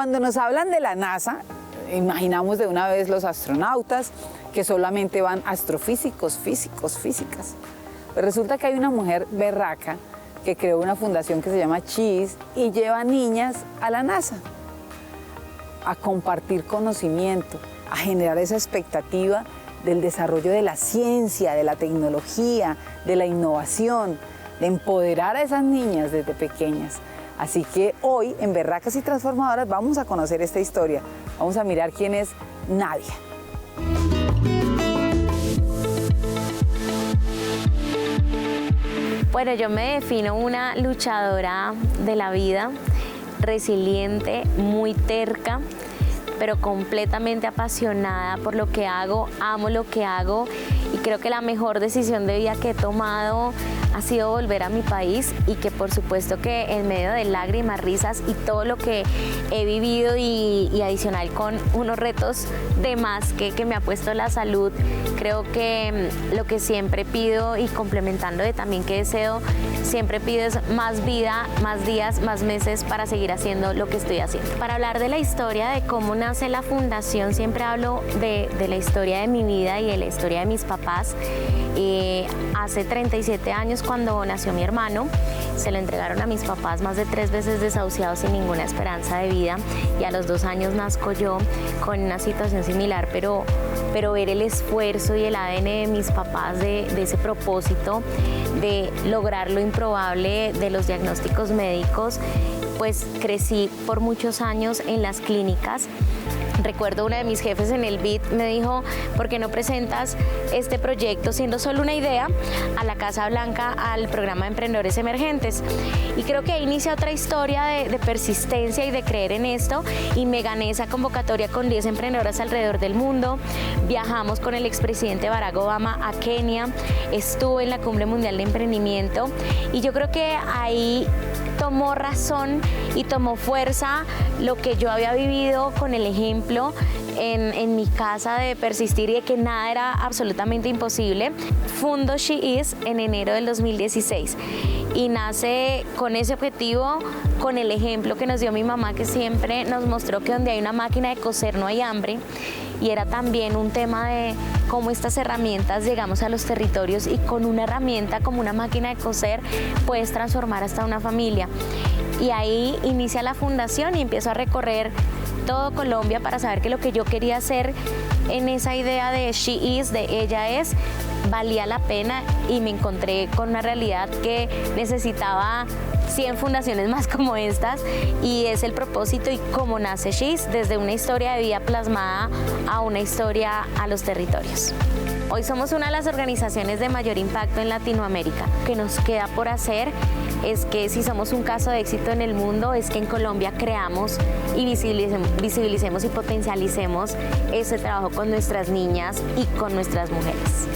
Cuando nos hablan de la NASA, imaginamos de una vez los astronautas, que solamente van astrofísicos, físicas. Pero resulta que hay una mujer berraca que creó una fundación que se llama She-Is y lleva niñas a la NASA a compartir conocimiento, a generar esa expectativa del desarrollo de la ciencia, de la tecnología, de la innovación, de empoderar a esas niñas desde pequeñas. Así que hoy en Berracas y Transformadoras vamos a conocer esta historia. Vamos a mirar quién es Nadia. Bueno, yo me defino una luchadora de la vida, resiliente, muy terca, pero completamente apasionada por lo que hago, amo lo que hago y creo que la mejor decisión de vida que he tomado ha sido volver a mi país y que por supuesto que en medio de lágrimas, risas y todo lo que he vivido y adicional con unos retos de más que me ha puesto la salud, creo que lo que siempre pido y complementando de también que deseo, siempre pido es más vida, más días, más meses para seguir haciendo lo que estoy haciendo. Para hablar de la historia de cómo nace la fundación, siempre hablo de la historia de mi vida y de la historia de mis papás. Hace 37 años cuando nació mi hermano, se lo entregaron a mis papás más de 3 veces desahuciados sin ninguna esperanza de vida y a los 2 años nazco yo con una situación similar, pero ver el esfuerzo y el ADN de mis papás de ese propósito de lograr lo improbable de los diagnósticos médicos, pues crecí por muchos años en las clínicas. Recuerdo una de mis jefes en el BID me dijo, ¿por qué no presentas este proyecto siendo solo una idea a la Casa Blanca, al programa de Emprendedores Emergentes? Y creo que ahí inicia otra historia de persistencia y de creer en esto y me gané esa convocatoria con 10 emprendedoras alrededor del mundo. Viajamos con el expresidente Barack Obama a Kenia, estuve en la Cumbre Mundial de Emprendimiento y yo creo que ahí tomó razón y tomó fuerza lo que yo había vivido con el ejemplo en mi casa de persistir y de que nada era absolutamente imposible. Fundo She-Is en enero del 2016 y nace con ese objetivo, con el ejemplo que nos dio mi mamá, que siempre nos mostró que donde hay una máquina de coser no hay hambre, y era también un tema de cómo estas herramientas llegamos a los territorios y con una herramienta como una máquina de coser puedes transformar hasta una familia. Y ahí inicia la fundación y empiezo a recorrer todo Colombia para saber que lo que yo quería hacer en esa idea de She-Is, de ella es, valía la pena y me encontré con una realidad que necesitaba 100 fundaciones más como estas y es el propósito y cómo nace She-Is, desde una historia de vida plasmada a una historia a los territorios. Hoy somos una de las organizaciones de mayor impacto en Latinoamérica. Lo que nos queda por hacer es que si somos un caso de éxito en el mundo, es que en Colombia creamos y visibilicemos y potencialicemos ese trabajo con nuestras niñas y con nuestras mujeres.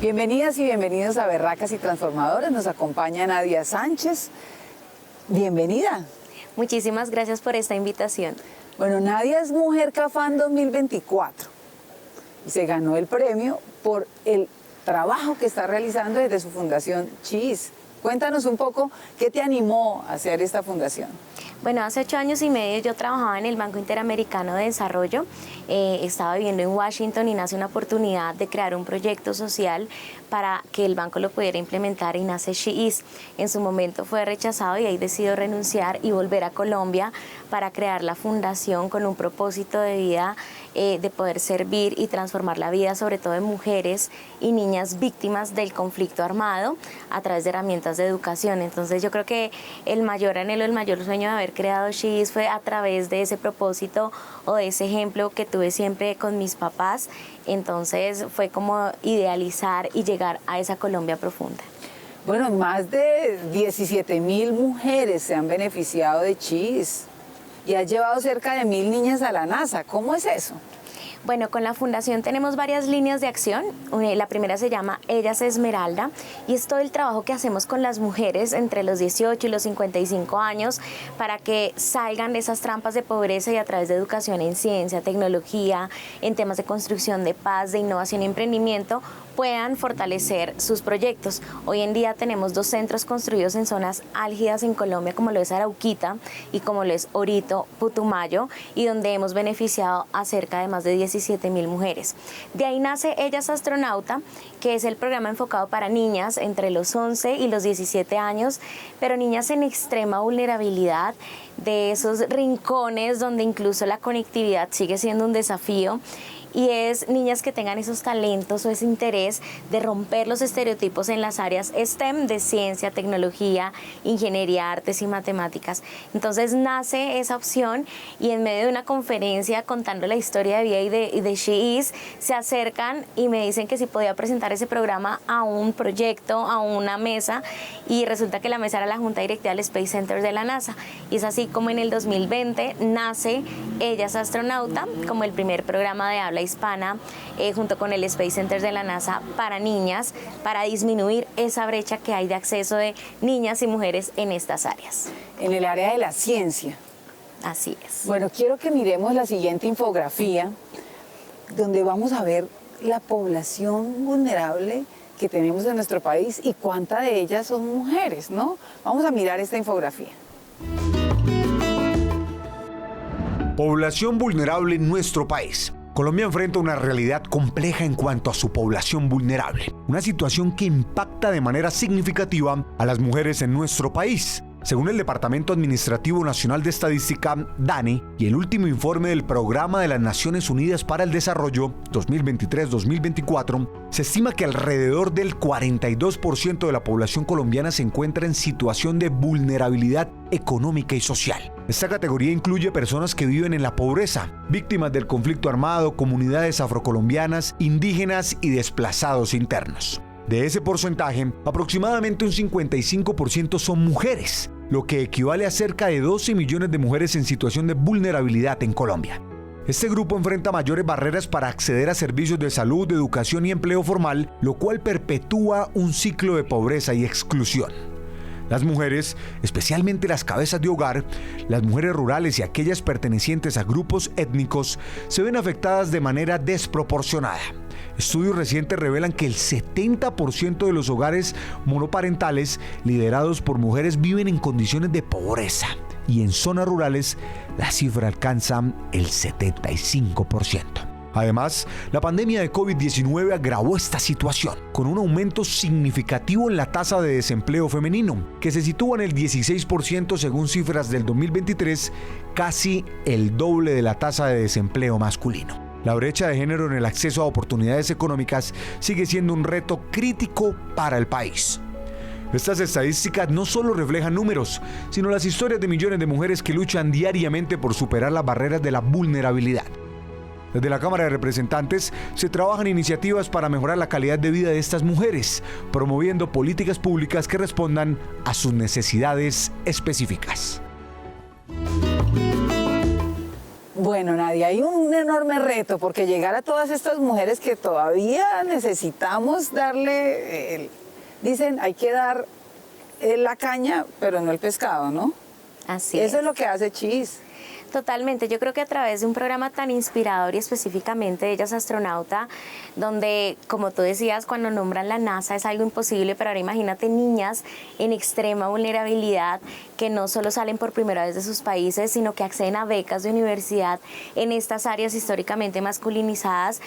Bienvenidas y bienvenidos a Berracas y Transformadoras. Nos acompaña Nadia Sánchez. Bienvenida. Muchísimas gracias por esta invitación. Bueno, Nadia es Mujer Cafán 2024 y se ganó el premio por el trabajo que está realizando desde su fundación She-Is. Cuéntanos un poco qué te animó a hacer esta fundación. Bueno, hace 8 años y medio yo trabajaba en el Banco Interamericano de Desarrollo, estaba viviendo en Washington y nace una oportunidad de crear un proyecto social para que el banco lo pudiera implementar y nace She-Is. En su momento fue rechazado y ahí decidió renunciar y volver a Colombia para crear la fundación con un propósito de vida de poder servir y transformar la vida sobre todo de mujeres y niñas víctimas del conflicto armado a través de herramientas de educación. Entonces yo creo que el mayor anhelo, el mayor sueño de haber creado She-Is fue a través de ese propósito o de ese ejemplo que tuve siempre con mis papás. Entonces fue como idealizar y llegar a esa Colombia profunda. Bueno, más de 17.000 mujeres se han beneficiado de She-Is y has llevado cerca de 1.000 niñas a la NASA. ¿Cómo es eso? Bueno, con la Fundación tenemos varias líneas de acción. La primera se llama Ellas Esmeralda y es todo el trabajo que hacemos con las mujeres entre los 18 y los 55 años para que salgan de esas trampas de pobreza y a través de educación en ciencia, tecnología, en temas de construcción de paz, de innovación y emprendimiento, puedan fortalecer sus proyectos. Hoy en día tenemos 2 centros construidos en zonas álgidas en Colombia, como lo es Arauquita y como lo es Orito, Putumayo, y donde hemos beneficiado a cerca de más de 17.000 mujeres. De ahí nace Ellas Astronauta, que es el programa enfocado para niñas entre los 11 y los 17 años, pero niñas en extrema vulnerabilidad, de esos rincones donde incluso la conectividad sigue siendo un desafío. Y es niñas que tengan esos talentos o ese interés de romper los estereotipos en las áreas STEM de ciencia, tecnología, ingeniería, artes y matemáticas. Entonces nace esa opción y en medio de una conferencia contando la historia de vida y de She Is, se acercan y me dicen que si podía presentar ese programa a un proyecto, a una mesa, y resulta que la mesa era la Junta Directiva del Space Center de la NASA. Y es así como en el 2020 nace Ellas Astronauta como el primer programa de habla hispana junto con el Space Center de la NASA para niñas, para disminuir esa brecha que hay de acceso de niñas y mujeres en estas áreas. En el área de la ciencia. Así es. Bueno, quiero que miremos la siguiente infografía, donde vamos a ver la población vulnerable que tenemos en nuestro país y cuánta de ellas son mujeres, ¿no? Vamos a mirar esta infografía. Población vulnerable en nuestro país. Colombia enfrenta una realidad compleja en cuanto a su población vulnerable, una situación que impacta de manera significativa a las mujeres en nuestro país. Según el Departamento Administrativo Nacional de Estadística, DANE, y el último informe del Programa de las Naciones Unidas para el Desarrollo 2023-2024, se estima que alrededor del 42% de la población colombiana se encuentra en situación de vulnerabilidad económica y social. Esta categoría incluye personas que viven en la pobreza, víctimas del conflicto armado, comunidades afrocolombianas, indígenas y desplazados internos. De ese porcentaje, aproximadamente un 55% son mujeres, lo que equivale a cerca de 12 millones de mujeres en situación de vulnerabilidad en Colombia. Este grupo enfrenta mayores barreras para acceder a servicios de salud, de educación y empleo formal, lo cual perpetúa un ciclo de pobreza y exclusión. Las mujeres, especialmente las cabezas de hogar, las mujeres rurales y aquellas pertenecientes a grupos étnicos, se ven afectadas de manera desproporcionada. Estudios recientes revelan que el 70% de los hogares monoparentales liderados por mujeres viven en condiciones de pobreza y en zonas rurales la cifra alcanza el 75%. Además, la pandemia de COVID-19 agravó esta situación, con un aumento significativo en la tasa de desempleo femenino, que se sitúa en el 16% según cifras del 2023, casi el doble de la tasa de desempleo masculino. La brecha de género en el acceso a oportunidades económicas sigue siendo un reto crítico para el país. Estas estadísticas no solo reflejan números, sino las historias de millones de mujeres que luchan diariamente por superar las barreras de la vulnerabilidad. Desde la Cámara de Representantes se trabajan iniciativas para mejorar la calidad de vida de estas mujeres, promoviendo políticas públicas que respondan a sus necesidades específicas. Bueno, Nadia, hay un enorme reto porque llegar a todas estas mujeres que todavía necesitamos darle, dicen, hay que dar la caña, pero no el pescado, ¿no? Así es. Eso es lo que hace Chis. Totalmente, yo creo que a través de un programa tan inspirador y específicamente de Ellas Astronauta, donde, como tú decías, cuando nombran la NASA es algo imposible, pero ahora imagínate niñas en extrema vulnerabilidad que no solo salen por primera vez de sus países, sino que acceden a becas de universidad en estas áreas históricamente masculinizadas.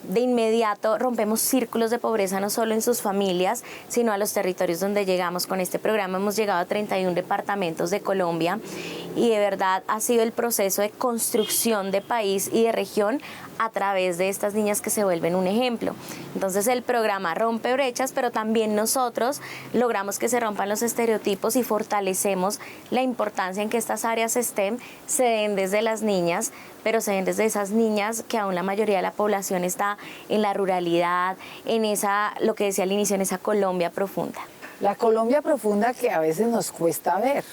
De inmediato rompemos círculos de pobreza no solo en sus familias, sino a los territorios donde llegamos. Con este programa hemos llegado a 31 departamentos de Colombia y de verdad ha sido el proceso de construcción de país y de región a través de estas niñas que se vuelven un ejemplo. Entonces el programa rompe brechas, pero también nosotros logramos que se rompan los estereotipos y fortalecemos la importancia en que estas áreas STEM se den desde las niñas, pero se den desde esas niñas que aún la mayoría de la población está en la ruralidad, en esa, lo que decía al inicio, en esa Colombia profunda. La Colombia profunda que a veces nos cuesta ver.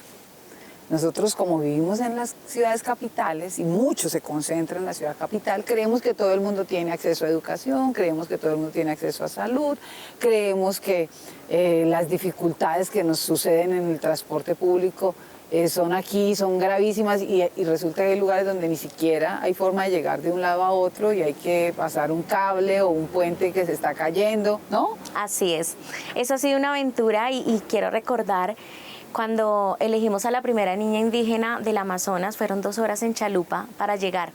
Nosotros, como vivimos en las ciudades capitales y mucho se concentra en la ciudad capital, creemos que todo el mundo tiene acceso a educación, creemos que todo el mundo tiene acceso a salud, creemos que las dificultades que nos suceden en el transporte público son gravísimas y resulta que hay lugares donde ni siquiera hay forma de llegar de un lado a otro y hay que pasar un cable o un puente que se está cayendo, ¿no? Así es. Eso ha sido una aventura y quiero recordar cuando elegimos a la primera niña indígena del Amazonas, fueron 2 horas en chalupa para llegar.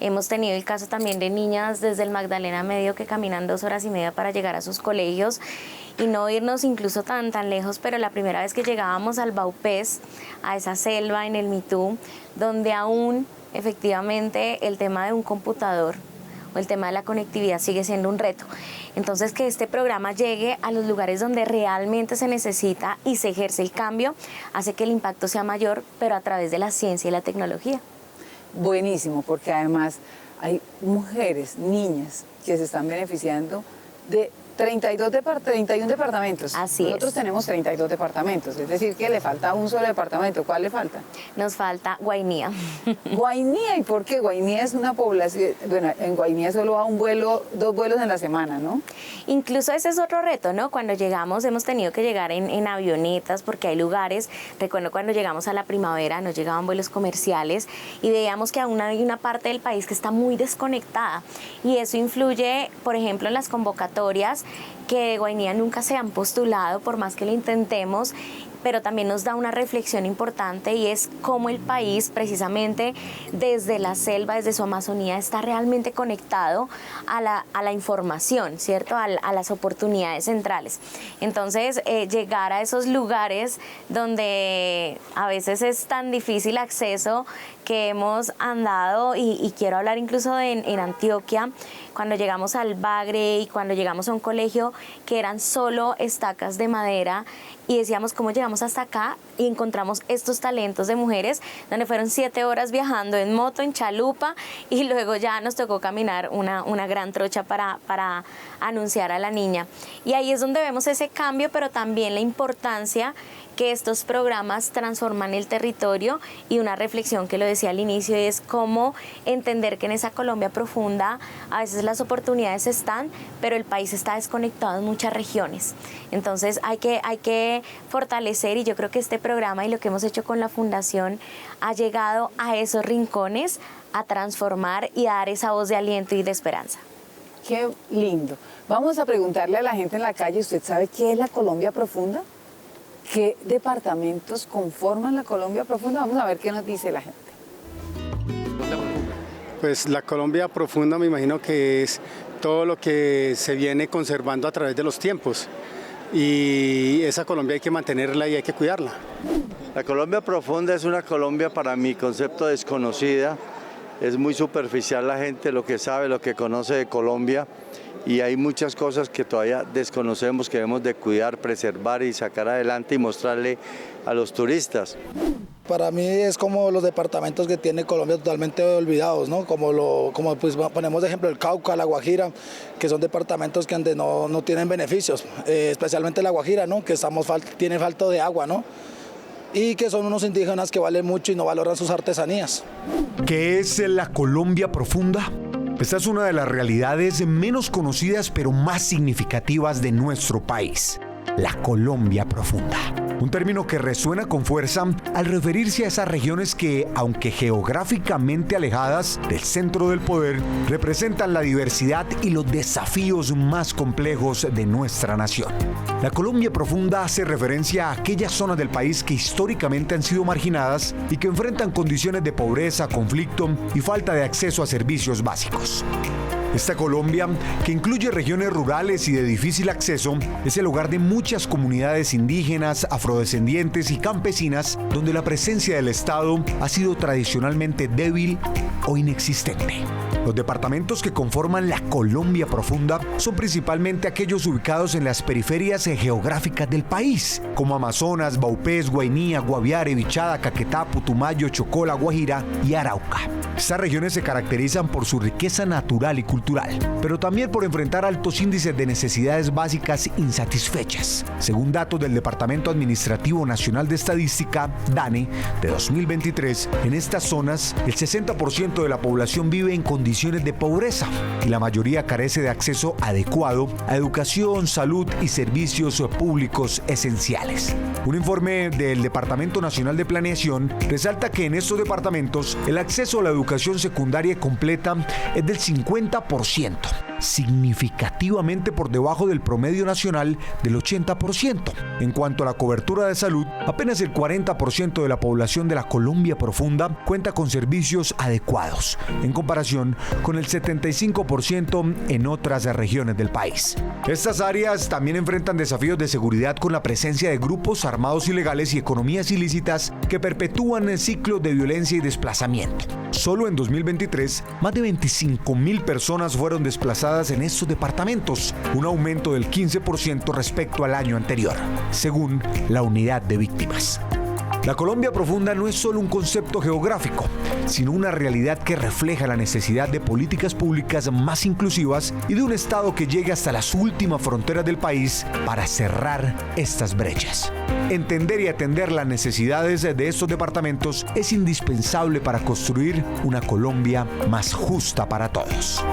Hemos tenido el caso también de niñas desde el Magdalena Medio que caminan 2 horas y media para llegar a sus colegios y no irnos incluso tan lejos, pero la primera vez que llegábamos al Baupés, a esa selva en el Mitú, donde aún efectivamente el tema de un computador o el tema de la conectividad sigue siendo un reto. Entonces, que este programa llegue a los lugares donde realmente se necesita y se ejerce el cambio, hace que el impacto sea mayor, pero a través de la ciencia y la tecnología. Buenísimo, porque además hay mujeres, niñas, que se están beneficiando de 31 departamentos. Así es. Nosotros tenemos 32 departamentos, es decir, que le falta un solo departamento. ¿Cuál le falta? Nos falta Guainía. Guainía, ¿y por qué? Guainía es una población, bueno, en Guainía solo va 2 vuelos en la semana, ¿no? Incluso ese es otro reto, ¿no? Cuando llegamos hemos tenido que llegar en avionetas porque hay lugares, recuerdo cuando llegamos a la primavera nos llegaban vuelos comerciales y veíamos que aún hay una parte del país que está muy desconectada y eso influye, por ejemplo, en las convocatorias que de Guainía nunca se han postulado por más que lo intentemos, pero también nos da una reflexión importante y es cómo el país precisamente desde la selva, desde su Amazonía está realmente conectado a la información, ¿cierto? A las oportunidades centrales. Entonces llegar a esos lugares donde a veces es tan difícil acceso que hemos andado y quiero hablar incluso en Antioquia, cuando llegamos al Bagre y cuando llegamos a un colegio que eran solo estacas de madera y decíamos cómo llegamos hasta acá y encontramos estos talentos de mujeres donde fueron 7 horas viajando en moto, en chalupa y luego ya nos tocó caminar una gran trocha para anunciar a la niña. Y ahí es donde vemos ese cambio, pero también la importancia que estos programas transforman el territorio y una reflexión que lo decía al inicio es cómo entender que en esa Colombia profunda a veces las oportunidades están, pero el país está desconectado en muchas regiones. Entonces hay que fortalecer y yo creo que este programa y lo que hemos hecho con la Fundación ha llegado a esos rincones a transformar y a dar esa voz de aliento y de esperanza. Qué lindo. Vamos a preguntarle a la gente en la calle, ¿usted sabe qué es la Colombia profunda? ¿Qué departamentos conforman la Colombia profunda? Vamos a ver qué nos dice la gente. Pues la Colombia profunda me imagino que es todo lo que se viene conservando a través de los tiempos y esa Colombia hay que mantenerla y hay que cuidarla. La Colombia profunda es una Colombia para mi concepto desconocida, es muy superficial la gente, lo que sabe, lo que conoce de Colombia y hay muchas cosas que todavía desconocemos que debemos de cuidar, preservar y sacar adelante y mostrarle a los turistas. Para mí es como los departamentos que tiene Colombia totalmente olvidados, ¿no? Como pues ponemos de ejemplo el Cauca, la Guajira, que son departamentos que antes no tienen beneficios, especialmente la Guajira, ¿no? Que tiene falta de agua, ¿no? Y que son unos indígenas que valen mucho y no valoran sus artesanías. ¿Qué es la Colombia profunda? Esta es una de las realidades menos conocidas pero más significativas de nuestro país, la Colombia profunda. Un término que resuena con fuerza al referirse a esas regiones que, aunque geográficamente alejadas del centro del poder, representan la diversidad y los desafíos más complejos de nuestra nación. La Colombia profunda hace referencia a aquellas zonas del país que históricamente han sido marginadas y que enfrentan condiciones de pobreza, conflicto y falta de acceso a servicios básicos. Esta Colombia, que incluye regiones rurales y de difícil acceso, es el hogar de muchas comunidades indígenas, afrodescendientes y campesinas, donde la presencia del Estado ha sido tradicionalmente débil o inexistente. Los departamentos que conforman la Colombia profunda son principalmente aquellos ubicados en las periferias geográficas del país, como Amazonas, Vaupés, Guainía, Guaviare, Bichada, Caquetá, Putumayo, Chocó, La Guajira y Arauca. Estas regiones se caracterizan por su riqueza natural y cultural, pero también por enfrentar altos índices de necesidades básicas insatisfechas. Según datos del Departamento Administrativo Nacional de Estadística, DANE, de 2023, en estas zonas el 60% de la población vive en condiciones de pobreza y la mayoría carece de acceso adecuado a educación, salud y servicios públicos esenciales. Un informe del Departamento Nacional de Planeación resalta que en estos departamentos el acceso a la educación secundaria completa es del 50%, significativamente por debajo del promedio nacional del 80%. En cuanto a la cobertura de salud, apenas el 40% de la población de la Colombia profunda cuenta con servicios adecuados, en comparación con el 75% en otras regiones del país. Estas áreas también enfrentan desafíos de seguridad con la presencia de grupos armados ilegales y economías ilícitas que perpetúan el ciclo de violencia y desplazamiento. Solo en 2023, más de 25.000 personas fueron desplazadas en estos departamentos, un aumento del 15% respecto al año anterior, según la Unidad de Víctimas. La Colombia profunda no es solo un concepto geográfico, sino una realidad que refleja la necesidad de políticas públicas más inclusivas y de un Estado que llegue hasta las últimas fronteras del país para cerrar estas brechas. Entender y atender las necesidades de estos departamentos es indispensable para construir una Colombia más justa para todos.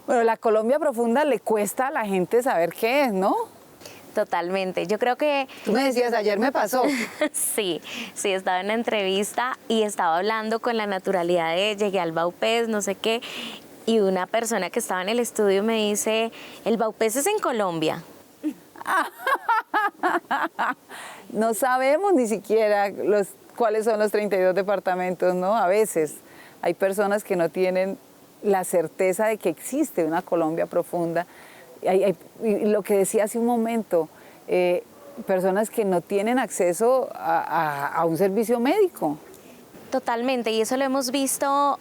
Bueno, la Colombia profunda le cuesta a la gente saber qué es, ¿no? Totalmente. Yo creo que... Tú me decías, ayer me pasó. Sí, estaba en una entrevista y estaba hablando con la naturalidad de llegué al Vaupés, no sé qué, y una persona que estaba en el estudio me dice, el Vaupés es en Colombia. No sabemos ni siquiera cuáles son los 32 departamentos, ¿no? A veces hay personas que no tienen la certeza de que existe una Colombia profunda. Y lo que decía hace un momento, personas que no tienen acceso a un servicio médico. Totalmente, y eso lo hemos visto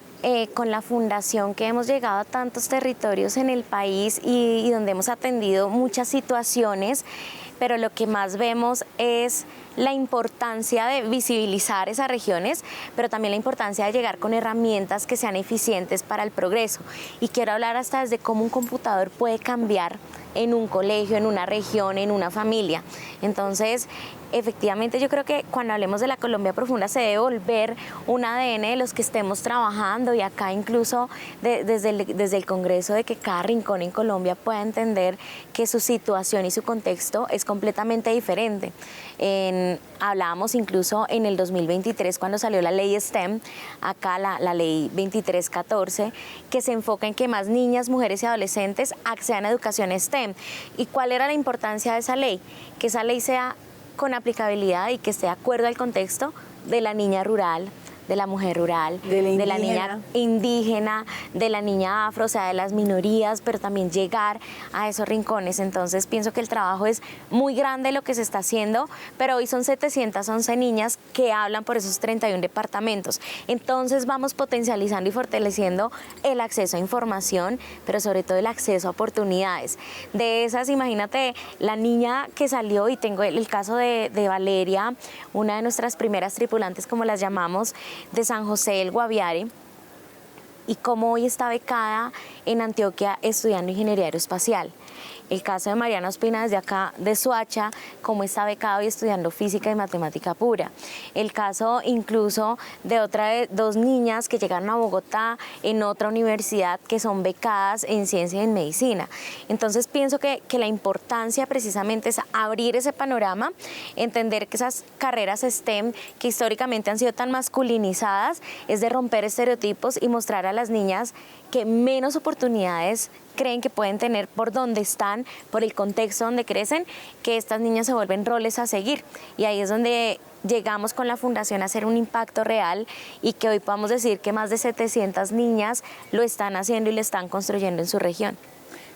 con la fundación, que hemos llegado a tantos territorios en el país y donde hemos atendido muchas situaciones, pero lo que más vemos es la importancia de visibilizar esas regiones, pero también la importancia de llegar con herramientas que sean eficientes para el progreso. Y quiero hablar hasta desde cómo un computador puede cambiar en un colegio, en una región, en una familia. Entonces, efectivamente, yo creo que cuando hablemos de la Colombia profunda se debe volver un ADN de los que estemos trabajando, y acá incluso desde el Congreso, de que cada rincón en Colombia pueda entender que su situación y su contexto es completamente diferente. Hablábamos incluso en el 2023, cuando salió la ley STEM, acá la ley 2314, que se enfoca en que más niñas, mujeres y adolescentes accedan a educación STEM. ¿Y cuál era la importancia de esa ley? Que esa ley sea con aplicabilidad y que esté de acuerdo al contexto de la niña rural, de la mujer rural, de la niña indígena, de la niña afro, o sea, de las minorías, pero también llegar a esos rincones. Entonces pienso que el trabajo es muy grande lo que se está haciendo, pero hoy son 711 niñas que hablan por esos 31 departamentos. Entonces vamos potencializando y fortaleciendo el acceso a información, pero sobre todo el acceso a oportunidades. De esas, imagínate, la niña que salió, y tengo el caso de Valeria, una de nuestras primeras tripulantes, como las llamamos, de San José del Guaviare, y cómo hoy está becada en Antioquia estudiando ingeniería aeroespacial. El caso de Mariana Ospina, desde acá de Soacha, cómo está becado y estudiando física y matemática pura. El caso incluso de dos niñas que llegaron a Bogotá en otra universidad, que son becadas en ciencia y en medicina. Entonces pienso que la importancia precisamente es abrir ese panorama, entender que esas carreras STEM, que históricamente han sido tan masculinizadas, es de romper estereotipos y mostrar a las niñas que menos oportunidades creen que pueden tener por donde están, por el contexto donde crecen, que estas niñas se vuelven roles a seguir. Y ahí es donde llegamos con la fundación a hacer un impacto real, y que hoy podamos decir que más de 700 niñas lo están haciendo y lo están construyendo en su región.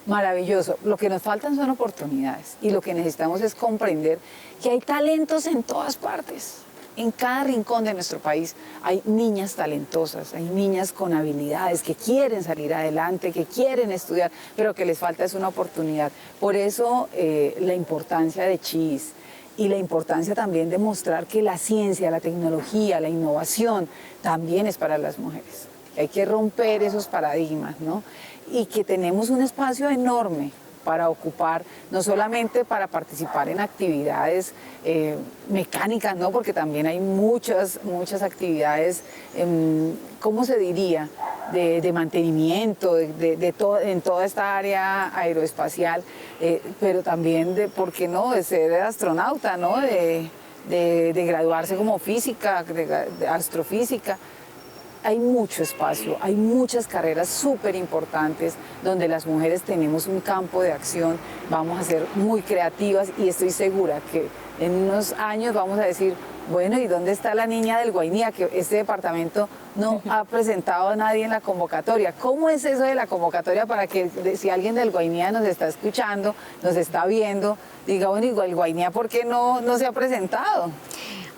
Maravilloso. Lo que nos faltan son oportunidades, y lo que necesitamos es comprender que hay talentos en todas partes, en cada rincón de nuestro país hay niñas talentosas, hay niñas con habilidades que quieren salir adelante, que quieren estudiar, pero que les falta es una oportunidad. Por eso la importancia de CHIS y la importancia también de mostrar que la ciencia, la tecnología, la innovación también es para las mujeres. Hay que romper esos paradigmas, ¿no? Y que tenemos un espacio enorme para ocupar, no solamente para participar en actividades mecánicas, ¿no? Porque también hay muchas actividades, ¿cómo se diría?, de mantenimiento, en toda esta área aeroespacial, pero también ¿por qué no?, de ser astronauta, ¿no?, de graduarse como física, de astrofísica. Hay mucho espacio, hay muchas carreras súper importantes donde las mujeres tenemos un campo de acción, vamos a ser muy creativas y estoy segura que en unos años vamos a decir, bueno, ¿y dónde está la niña del Guainía? Que este departamento no ha presentado a nadie en la convocatoria. ¿Cómo es eso de la convocatoria para que si alguien del Guainía nos está escuchando, nos está viendo, diga, bueno, igual el Guainía, ¿por qué no se ha presentado?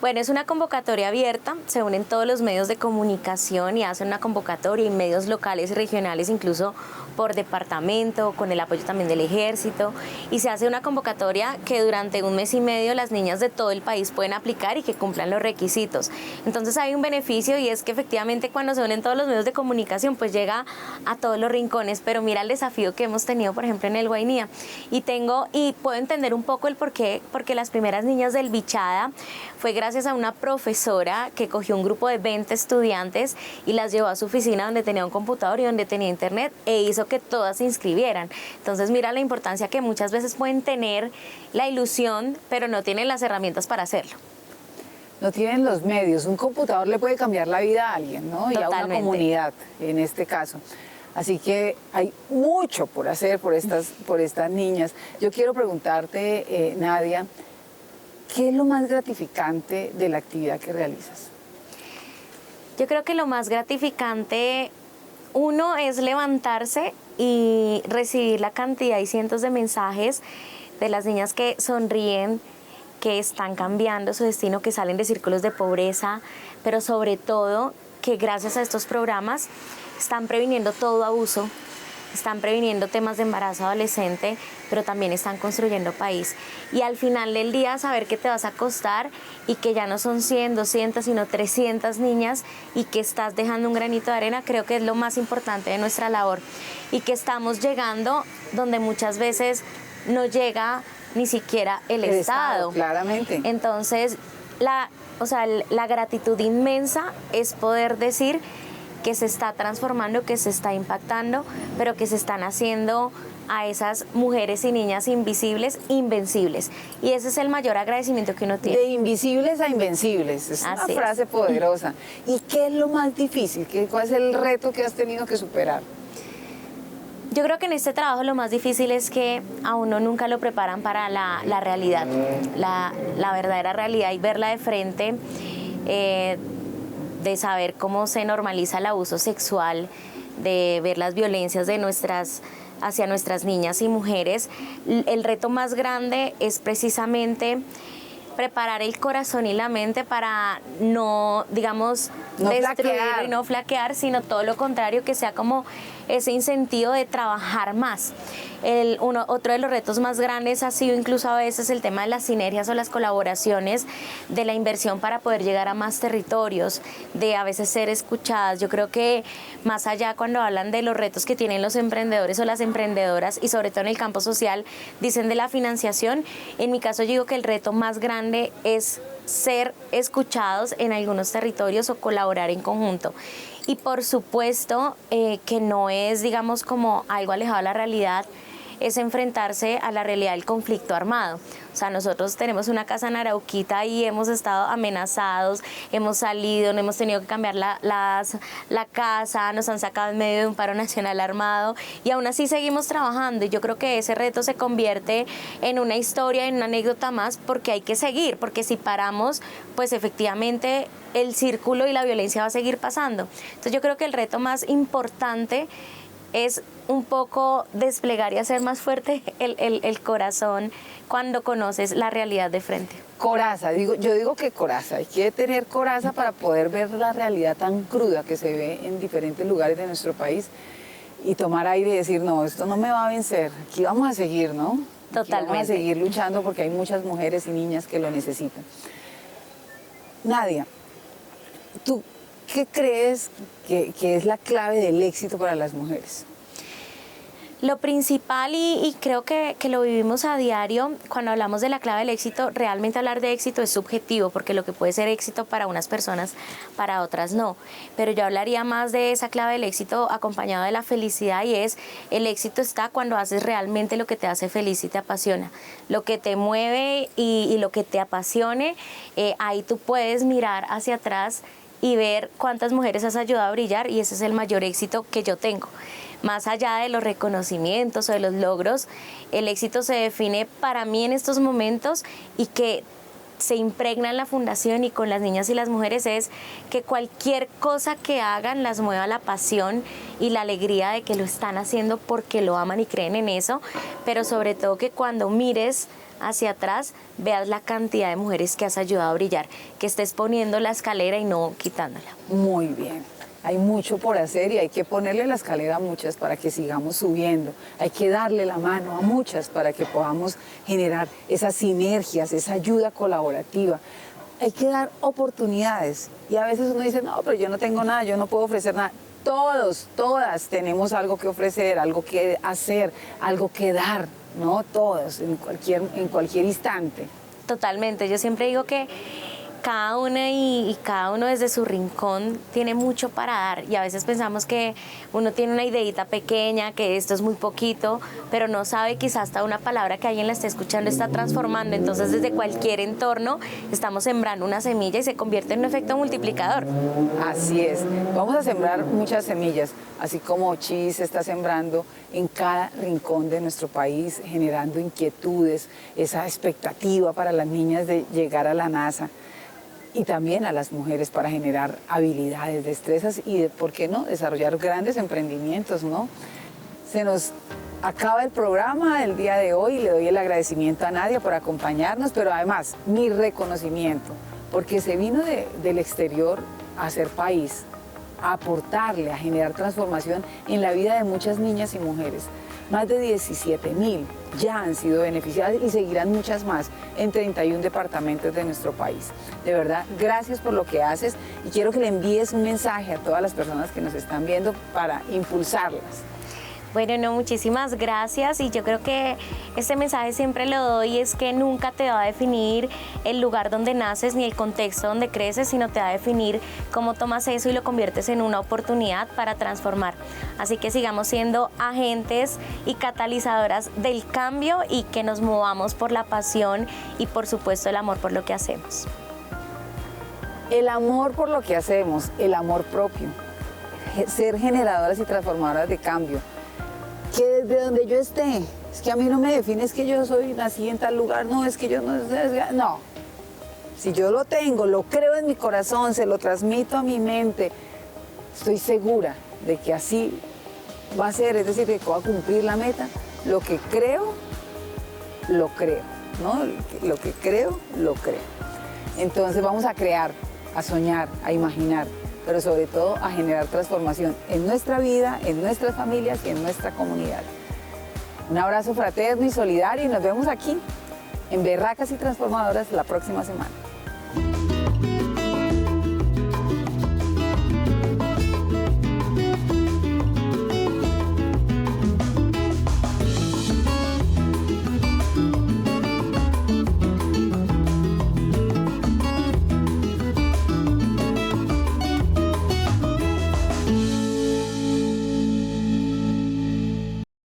Bueno, es una convocatoria abierta, se unen todos los medios de comunicación y hacen una convocatoria y medios locales y regionales, incluso por departamento, con el apoyo también del ejército, y se hace una convocatoria que durante un mes y medio las niñas de todo el país pueden aplicar y que cumplan los requisitos. Entonces hay un beneficio y es que efectivamente cuando se unen todos los medios de comunicación pues llega a todos los rincones, pero mira el desafío que hemos tenido por ejemplo en el Guainía y puedo entender un poco el porqué, porque las primeras niñas del Bichada fue gracias a una profesora que cogió un grupo de 20 estudiantes y las llevó a su oficina donde tenía un computador y donde tenía internet e hizo que todas se inscribieran. Entonces mira la importancia que muchas veces pueden tener la ilusión, pero no tienen las herramientas para hacerlo. No tienen los medios. Un computador le puede cambiar la vida a alguien, ¿no? Y a una comunidad, en este caso. Así que hay mucho por hacer por estas niñas. Yo quiero preguntarte, Nadia, ¿qué es lo más gratificante de la actividad que realizas? Yo creo que lo más gratificante, uno, es levantarse y recibir la cantidad y cientos de mensajes de las niñas que sonríen, que están cambiando su destino, que salen de círculos de pobreza, pero sobre todo que gracias a estos programas están previniendo todo abuso, están previniendo temas de embarazo adolescente, pero también están construyendo país. Y al final del día saber que te vas a acostar y que ya no son 100, 200, sino 300 niñas y que estás dejando un granito de arena, creo que es lo más importante de nuestra labor. Y que estamos llegando donde muchas veces no llega ni siquiera el Estado. Claramente. Entonces, la gratitud inmensa es poder decir que se está transformando, que se está impactando, pero que se están haciendo a esas mujeres y niñas invisibles, invencibles. Y ese es el mayor agradecimiento que uno tiene. De invisibles a invencibles, es una frase poderosa. ¿Y qué es lo más difícil? ¿Cuál es el reto que has tenido que superar? Yo creo que en este trabajo lo más difícil es que a uno nunca lo preparan para la realidad, la verdadera realidad y verla de frente, de saber cómo se normaliza el abuso sexual, de ver las violencias hacia nuestras niñas y mujeres. El reto más grande es precisamente preparar el corazón y la mente para no, digamos, destruir y no flaquear, sino todo lo contrario, que sea como ese incentivo de trabajar más. Otro de los retos más grandes ha sido incluso a veces el tema de las sinergias o las colaboraciones, de la inversión para poder llegar a más territorios, de a veces ser escuchadas. Yo creo que más allá cuando hablan de los retos que tienen los emprendedores o las emprendedoras y sobre todo en el campo social, dicen de la financiación, en mi caso yo digo que el reto más grande es ser escuchados en algunos territorios o colaborar en conjunto. Y por supuesto que no es, digamos, como algo alejado de la realidad, es enfrentarse a la realidad del conflicto armado. O sea, nosotros tenemos una casa en Arauquita y hemos estado amenazados, hemos salido, no hemos tenido que cambiar la casa, nos han sacado en medio de un paro nacional armado y aún así seguimos trabajando. Y yo creo que ese reto se convierte en una historia, en una anécdota más, porque hay que seguir, porque si paramos, pues efectivamente el círculo y la violencia va a seguir pasando. Entonces yo creo que el reto más importante es un poco desplegar y hacer más fuerte el corazón cuando conoces la realidad de frente. Coraza, yo digo que coraza, hay que tener coraza para poder ver la realidad tan cruda que se ve en diferentes lugares de nuestro país y tomar aire y decir, no, esto no me va a vencer, aquí vamos a seguir, ¿no? Totalmente. Aquí vamos a seguir luchando porque hay muchas mujeres y niñas que lo necesitan. Nadia, ¿tú qué crees que es la clave del éxito para las mujeres? Lo principal, y creo que lo vivimos a diario, cuando hablamos de la clave del éxito, realmente hablar de éxito es subjetivo, porque lo que puede ser éxito para unas personas, para otras no. Pero yo hablaría más de esa clave del éxito acompañado de la felicidad, y es, el éxito está cuando haces realmente lo que te hace feliz y te apasiona. Lo que te mueve y lo que te apasione, ahí tú puedes mirar hacia atrás y ver cuántas mujeres has ayudado a brillar, y ese es el mayor éxito que yo tengo. Más allá de los reconocimientos o de los logros, el éxito se define para mí en estos momentos, y que se impregna en la fundación y con las niñas y las mujeres, es que cualquier cosa que hagan las mueva la pasión y la alegría de que lo están haciendo porque lo aman y creen en eso, pero sobre todo que cuando mires hacia atrás veas la cantidad de mujeres que has ayudado a brillar, que estés poniendo la escalera y no quitándola. Muy bien. Hay mucho por hacer y hay que ponerle la escalera a muchas para que sigamos subiendo. Hay que darle la mano a muchas para que podamos generar esas sinergias, esa ayuda colaborativa. Hay que dar oportunidades. Y a veces uno dice, no, pero yo no tengo nada, yo no puedo ofrecer nada. Todos, todas tenemos algo que ofrecer, algo que hacer, algo que dar, ¿no? Todos, en cualquier instante. Totalmente. Yo siempre digo que cada una y cada uno desde su rincón tiene mucho para dar, y a veces pensamos que uno tiene una ideita pequeña, que esto es muy poquito, pero no sabe quizás hasta una palabra que alguien la esté escuchando está transformando. Entonces desde cualquier entorno estamos sembrando una semilla y se convierte en un efecto multiplicador. Así es, vamos a sembrar muchas semillas, así como Chi se está sembrando en cada rincón de nuestro país, generando inquietudes, esa expectativa para las niñas de llegar a la NASA. Y también a las mujeres para generar habilidades, destrezas y, ¿por qué no?, desarrollar grandes emprendimientos, ¿no? Se nos acaba el programa del día de hoy. Le doy el agradecimiento a Nadia por acompañarnos, pero además mi reconocimiento, porque se vino del exterior a hacer país, a aportarle, a generar transformación en la vida de muchas niñas y mujeres. Más de 17,000 ya han sido beneficiadas y seguirán muchas más en 31 departamentos de nuestro país. De verdad, gracias por lo que haces, y quiero que le envíes un mensaje a todas las personas que nos están viendo para impulsarlas. Bueno, no, muchísimas gracias, y yo creo que este mensaje siempre lo doy, es que nunca te va a definir el lugar donde naces ni el contexto donde creces, sino te va a definir cómo tomas eso y lo conviertes en una oportunidad para transformar. Así que sigamos siendo agentes y catalizadoras del cambio, y que nos movamos por la pasión y por supuesto el amor por lo que hacemos. El amor por lo que hacemos, el amor propio, ser generadoras y transformadoras de cambio. Que desde donde yo esté, es que a mí no me define, es que yo nací en tal lugar, no, es que yo no. Si yo lo tengo, lo creo en mi corazón, se lo transmito a mi mente, estoy segura de que así va a ser, es decir, que voy a cumplir la meta. Lo que creo, lo creo, ¿no? Lo que creo, lo creo. Entonces vamos a crear, a soñar, a imaginar, pero sobre todo a generar transformación en nuestra vida, en nuestras familias y en nuestra comunidad. Un abrazo fraterno y solidario, y nos vemos aquí en Berracas y Transformadoras la próxima semana.